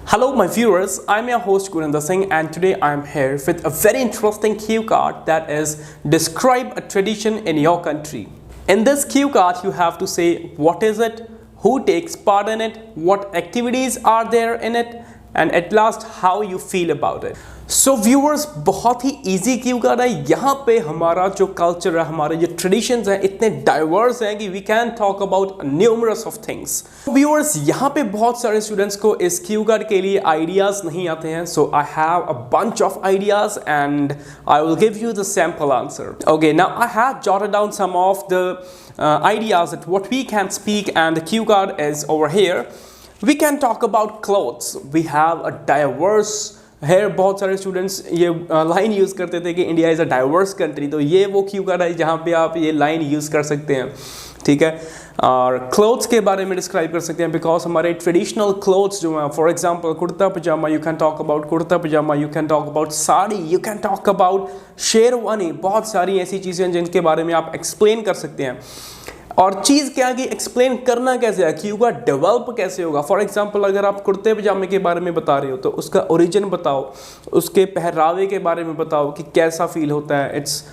Hello my viewers, I'm your host Gurinder Singh and today I'm here with a very interesting cue card that is describe a tradition in your country. In this cue card you have to say what is it, who takes part in it, what activities are there in it and at last how you feel about it. So viewers, बहुत ही easy Q card है. यहाँ पे हमारा जो culture है, हमारे जो traditions हैं इतने diverse हैं कि we can talk about numerous of things. Viewers, यहाँ पे बहुत सारे students को इस क्यू कार्ड के लिए ideas नहीं आते हैं. So I have a bunch of ideas and I will give you the sample answer. Okay, now I have jotted down some of the ideas that what we can speak and the cue card is over here. We can talk about clothes. We have a diverse है. बहुत सारे students ये line use करते थे कि India is a diverse country, तो ये वो क्यू कार्ड है जहाँ पे आप ये लाइन यूज़ कर सकते हैं. ठीक है, और क्लोथ्स के बारे में डिस्क्राइब कर सकते हैं बिकॉज हमारे ट्रेडिशनल क्लोथ्स जो हैं, for example kurta pyjama, you can talk about kurta pyjama, you can talk about sari, you can talk about sherwani. बहुत सारी ऐसी चीज़ें हैं जिनके बारे में आप एक्सप्लेन कर सकते हैं. और चीज़ क्या है कि एक्सप्लेन करना कैसे है, क्यू का डेवलप कैसे होगा. फॉर एग्जांपल अगर आप कुर्ते पजामे के बारे में बता रहे हो तो उसका ओरिजिन बताओ, उसके पहरावे के बारे में बताओ कि कैसा फील होता है इट्स,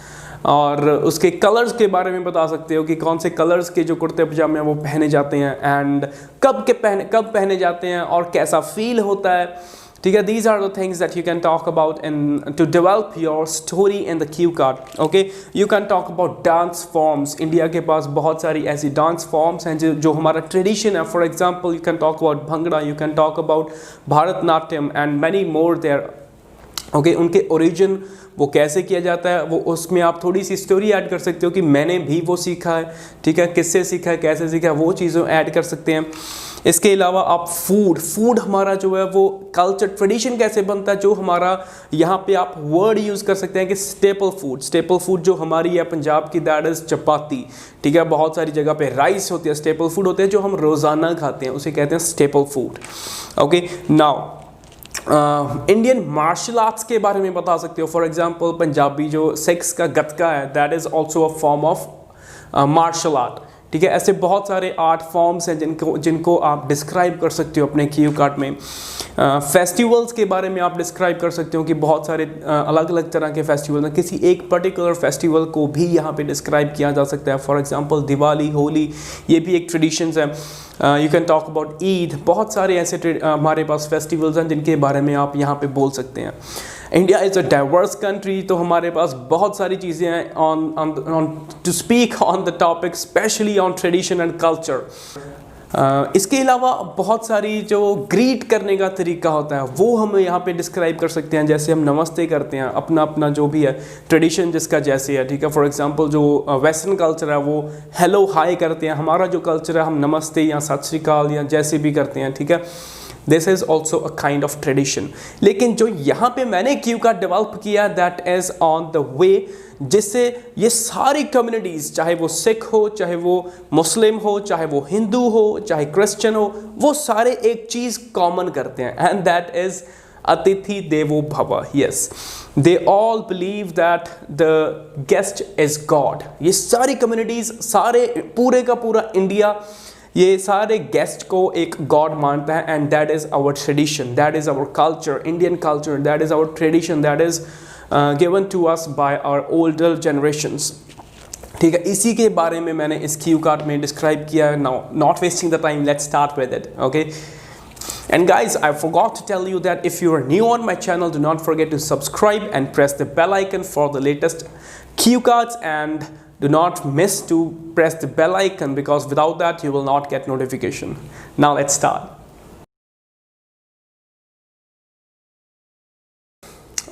और उसके कलर्स के बारे में बता सकते हो कि कौन से कलर्स के जो कुर्ते पजामे हैं वो पहने जाते हैं एंड कब पहने जाते हैं और कैसा फील होता है. ठीक है, these are the things that you can talk about and to develop your story in the cue card. Okay, you can talk about dance forms. India के पास बहुत सारी ऐसी डांस फॉर्म्स हैं जो हमारा ट्रेडिशन है. For example you can talk about bhangra, you can talk about Bharatanatyam and many more there. Okay, उनके origin वो कैसे किया जाता है, वो उसमें आप थोड़ी सी स्टोरी ऐड कर सकते हो कि मैंने भी वो सीखा है. ठीक है, किससे सीखा है, कैसे सीखा है, वो चीज़ें ऐड कर सकते हैं. इसके अलावा आप फूड हमारा जो है वो कल्चर ट्रेडिशन कैसे बनता है, जो हमारा यहाँ पे आप वर्ड यूज़ कर सकते हैं कि स्टेपल फूड जो हमारी है पंजाब की, दैट इज़ चपाती. ठीक है, बहुत सारी जगह पे राइस होती है, स्टेपल फूड होते हैं जो हम रोज़ाना खाते हैं, उसे कहते हैं staple food. Okay, now Indian martial arts के बारे में बता सकते हो. फॉर एग्जांपल पंजाबी जो सिक्स का गतका है, that is also a form of martial art. ठीक है, ऐसे बहुत सारे आर्ट फॉर्म्स हैं जिनको आप डिस्क्राइब कर सकते हो अपने क्यू कार्ड में. फेस्टिवल्स के बारे में आप डिस्क्राइब कर सकते हो कि बहुत सारे अलग अलग तरह के फेस्टिवल हैं. किसी एक पर्टिकुलर फेस्टिवल को भी यहाँ पे डिस्क्राइब किया जा सकता है. फॉर एग्जांपल दिवाली, होली, ये भी एक ट्रेडिशंस है. You can talk about Eid. बहुत सारे ऐसे हमारे पास फेस्टिवल्स हैं जिनके बारे में आप यहाँ पे बोल सकते हैं. India is a diverse country, तो हमारे पास बहुत सारी चीज़ें हैं on to speak on the topic, especially on tradition and culture. इसके अलावा बहुत सारी जो ग्रीट करने का तरीका होता है वो हम यहाँ पे डिस्क्राइब कर सकते हैं. जैसे हम नमस्ते करते हैं, अपना अपना जो भी है ट्रेडिशन जिसका जैसे है. ठीक है, फॉर एग्जांपल जो वेस्टर्न कल्चर है वो हेलो हाय करते हैं. हमारा जो कल्चर है हम नमस्ते या सत श्री अकाल या जैसे भी करते हैं. ठीक है, this is also a kind of tradition. लेकिन जो यहाँ पे मैंने क्यू का डेवलप किया that is on the way जिससे ये सारी कम्युनिटीज़, चाहे वो सिख हो, चाहे वो मुस्लिम हो, चाहे वो हिंदू हो, चाहे क्रिश्चियन हो, वो सारे एक चीज़ कॉमन करते हैं एंड दैट इज़ अतिथि देवो भव. Yes, they all believe that the guest is God. ये सारी कम्युनिटीज़, सारे पूरे का पूरा इंडिया ये सारे गेस्ट को एक गॉड मानता है and that is our tradition, that is our culture, Indian culture, that is our tradition, that is given to us by our older generations. ठीक है, इसी के बारे में मैंने इस क्यू कार्ड में डिस्क्राइब किया है. Now not wasting the time, let's start with it. Okay, and guys, I forgot to tell you that if you are new on my channel, do not forget to subscribe and press the bell icon for the latest cue cards, and do not miss to press the bell icon because without that you will not get notification. Now let's start.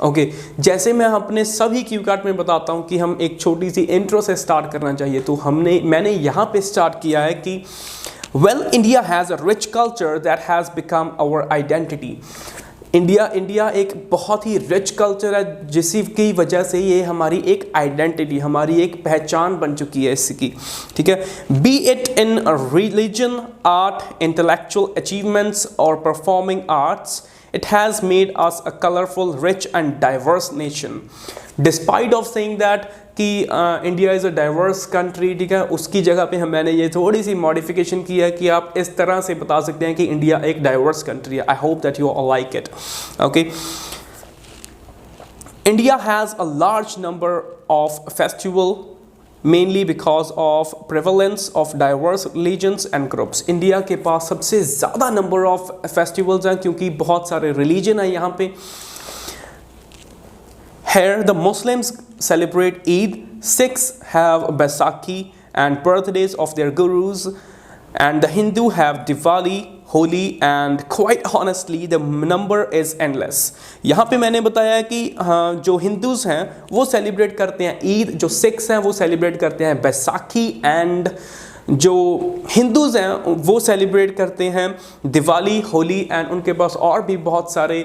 Okay, जैसे मैं अपने सभी Q card में बताता हूँ कि हम एक छोटी सी इंट्रो से स्टार्ट करना चाहिए, तो मैंने यहाँ पे स्टार्ट किया है कि well India has a rich culture that has become our identity. India एक बहुत ही रिच कल्चर है जिसकी वजह से ये हमारी एक आइडेंटिटी, हमारी एक पहचान बन चुकी है इसकी. ठीक है, be it in religion, art, intellectual achievements और performing arts, it has made us a colorful, rich and diverse nation. Despite of saying that कि India is a diverse country, ठीक है, उसकी जगह पे मैंने ये थोड़ी सी मॉडिफिकेशन की है कि आप इस तरह से बता सकते हैं कि इंडिया एक डाइवर्स कंट्री है. I hope that you all like it. Okay, India has a large number of festival mainly because of prevalence of diverse religions and groups. India के पास सबसे ज़्यादा नंबर ऑफ फेस्टिवल्स हैं क्योंकि बहुत सारे religion हैं यहाँ पे. Here the Muslims celebrate Eid, Sikhs have Baisakhi and birthdays of their gurus, and the Hindu have Diwali, Holi, and quite honestly the number is endless. यहाँ पे मैंने बताया कि हाँ, जो हिंदूज़ हैं वो सेलिब्रेट करते हैं ईद, जो सिख्स हैं वो सेलिब्रेट करते हैं बैसाखी, एंड जो हिंदूज़ हैं वो सेलिब्रेट करते हैं दिवाली, होली, एंड उनके पास और भी बहुत सारे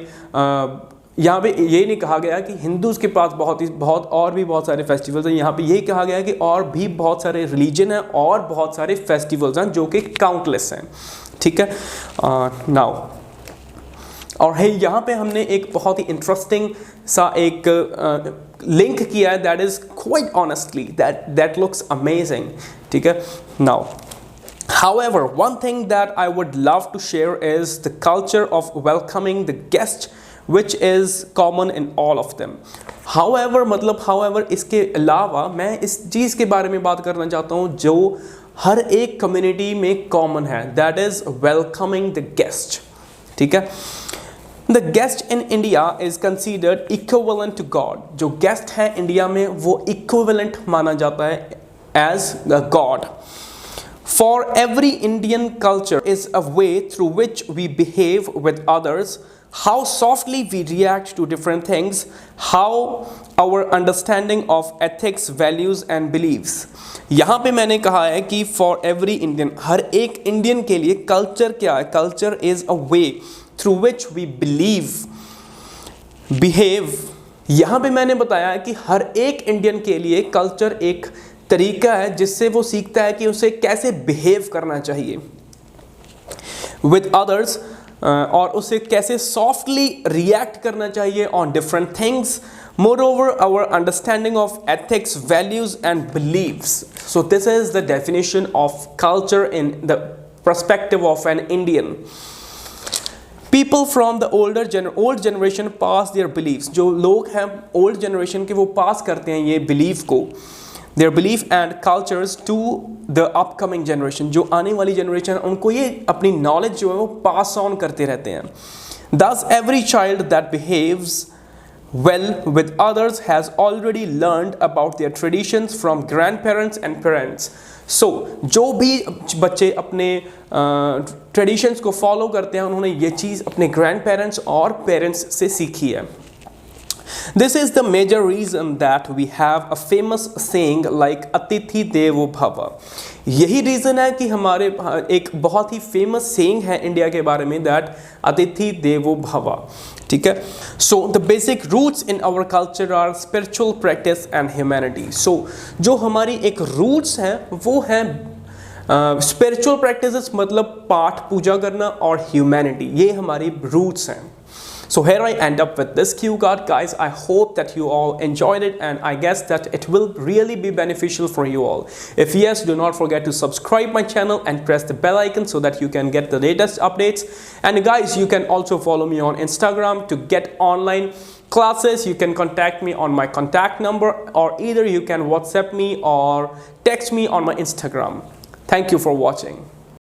यहाँ पे ये नहीं कहा गया कि हिंदूज़ के पास बहुत और भी बहुत सारे फेस्टिवल्स हैं. यहाँ पे यही कहा गया है कि और भी बहुत सारे रिलीजन हैं और बहुत सारे फेस्टिवल्स हैं जो कि काउंटलेस हैं. ठीक है, नाउ और है यहाँ पे हमने एक बहुत ही इंटरेस्टिंग सा एक लिंक किया है, that is quite honestly that looks amazing. ठीक है, now however one thing that I would love to share is the culture of welcoming the guest which is common in all of them. However मतलब however इसके अलावा मैं इस चीज़ के बारे में बात करना चाहता हूँ जो हर एक कम्युनिटी में कॉमन है, that is welcoming the guest. ठीक है, the guest in India is considered equivalent to God. जो गेस्ट है इंडिया में वो इक्विवेलेंट माना जाता है as God. For every Indian culture is a way through which we behave with others, how softly we react to different things, how our understanding of ethics, values and beliefs. यहाँ पे मैंने कहा है कि for every Indian, हर एक Indian के लिए culture क्या है? Culture is a way through which we believe, behave. यहाँ पे मैंने बताया है कि हर एक इंडियन के लिए कल्चर एक तरीका है जिससे वो सीखता है कि उसे कैसे बिहेव करना चाहिए विद अदर्स, और उसे कैसे सॉफ्टली रिएक्ट करना चाहिए on different things. Moreover our understanding of ethics, values and beliefs. So this is the definition of culture in the perspective of an Indian. People from the old generation pass their beliefs. जो लोग हैं old generation के वो पास करते हैं ये belief को, their belief and cultures to the upcoming generation. जो आने वाली जनरेशन उनको ये अपनी नॉलेज जो है वो पास ऑन करते रहते हैं. Thus every child that behaves well with others has already learned about their traditions from grandparents and parents. So जो भी बच्चे अपने ट्रेडिशंस को फॉलो करते हैं उन्होंने ये चीज़ अपने ग्रैंड पेरेंट्स और पेरेंट्स से सीखी है. This is the major reason that we have a famous saying like अतिथि देवो भव. यही रीज़न है कि हमारे एक बहुत ही फेमस सेइंग है इंडिया के बारे में, दैट अतिथि देवो भव. ठीक है, so the basic roots in our culture are spiritual practice and humanity. So जो हमारी एक रूट्स हैं वो हैं स्पिरिचुअल प्रैक्टिसेस, मतलब पाठ पूजा करना, और ह्यूमैनिटी, ये हमारी रूट्स हैं. So here I end up with this cue card, guys. I hope that you all enjoyed it, and I guess that it will really be beneficial for you all. If yes, do not forget to subscribe my channel and press the bell icon so that you can get the latest updates. And guys, you can also follow me on Instagram to get online classes. You can contact me on my contact number, or either you can WhatsApp me or text me on my Instagram. Thank you for watching.